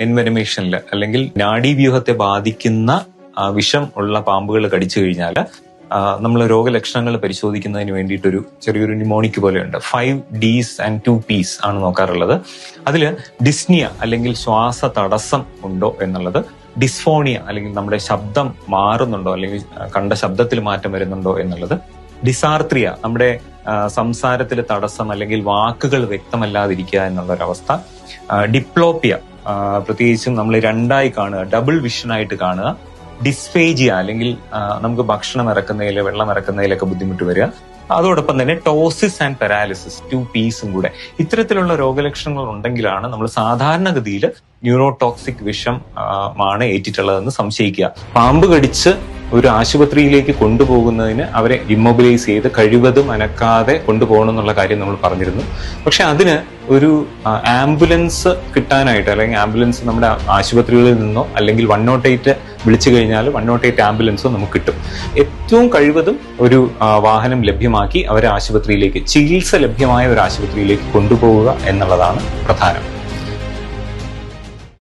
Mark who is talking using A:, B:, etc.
A: എൻവെനമേഷനിൽ അല്ലെങ്കിൽ നാഡീവ്യൂഹത്തെ ബാധിക്കുന്ന വിഷം ഉള്ള പാമ്പുകൾ കടിച്ചു കഴിഞ്ഞാൽ നമ്മൾ രോഗലക്ഷണങ്ങൾ പരിശോധിക്കുന്നതിന് വേണ്ടിയിട്ടൊരു ചെറിയൊരു ന്യൂമോണിക് പോലെയുണ്ട്. 5 Ds and 2 Ps ആണ് നോക്കാറുള്ളത്. അതിൽ ഡിസ്നിയ അല്ലെങ്കിൽ ശ്വാസ തടസ്സം ഉണ്ടോ എന്നുള്ളത്, ഡിസ്ഫോണിയ അല്ലെങ്കിൽ നമ്മുടെ ശബ്ദം മാറുന്നുണ്ടോ അല്ലെങ്കിൽ കണ്ട ശബ്ദത്തിൽ മാറ്റം വരുന്നുണ്ടോ എന്നുള്ളത്, ഡിസാർത്രിയ നമ്മുടെ സംസാരത്തിൽ തടസ്സം അല്ലെങ്കിൽ വാക്കുകൾ വ്യക്തമല്ലാതിരിക്കുക എന്നുള്ളൊരവസ്ഥ, ഡിപ്ലോപ്പിയ പ്രത്യേകിച്ചും നമ്മൾ രണ്ടായി കാണുക, ഡബിൾ വിഷനായിട്ട് കാണുക, ഡിസ്ഫേജിയ അല്ലെങ്കിൽ നമുക്ക് ഭക്ഷണം ഇറക്കുന്നതിൽ വെള്ളം ഇറക്കുന്നതിലൊക്കെ ബുദ്ധിമുട്ട് വരിക, അതോടൊപ്പം തന്നെ ടോസിസ് ആൻഡ് പാരാലിസിസ് 2 Ps കൂടെ. ഇത്തരത്തിലുള്ള രോഗലക്ഷണങ്ങൾ ഉണ്ടെങ്കിലാണ് നമ്മൾ സാധാരണഗതിയിൽ ന്യൂറോടോക്സിക് വിഷം ആണ് ഏറ്റിട്ടുള്ളതെന്ന് സംശയിക്കുക. പാമ്പ് കടിച്ച് ഒരു ആശുപത്രിയിലേക്ക് കൊണ്ടുപോകുന്നതിന് അവരെ ഇമ്മൊബിലൈസ് ചെയ്ത് കഴിവതും അനക്കാതെ കൊണ്ടുപോകണം എന്നുള്ള കാര്യം നമ്മൾ പറഞ്ഞിരുന്നു. പക്ഷെ അതിന് ഒരു ആംബുലൻസ് കിട്ടാനായിട്ട്, അല്ലെങ്കിൽ ആംബുലൻസ് നമ്മുടെ ആശുപത്രികളിൽ നിന്നോ അല്ലെങ്കിൽ 108 വിളിച്ചു കഴിഞ്ഞാൽ 108 ആംബുലൻസോ നമുക്ക് കിട്ടും. ഏറ്റവും കഴിവതും ഒരു വാഹനം ലഭ്യമാക്കി അവരെ ആശുപത്രിയിലേക്ക്, ചികിത്സ ലഭ്യമായ ഒരു ആശുപത്രിയിലേക്ക് കൊണ്ടുപോവുക എന്നുള്ളതാണ് പ്രധാനം.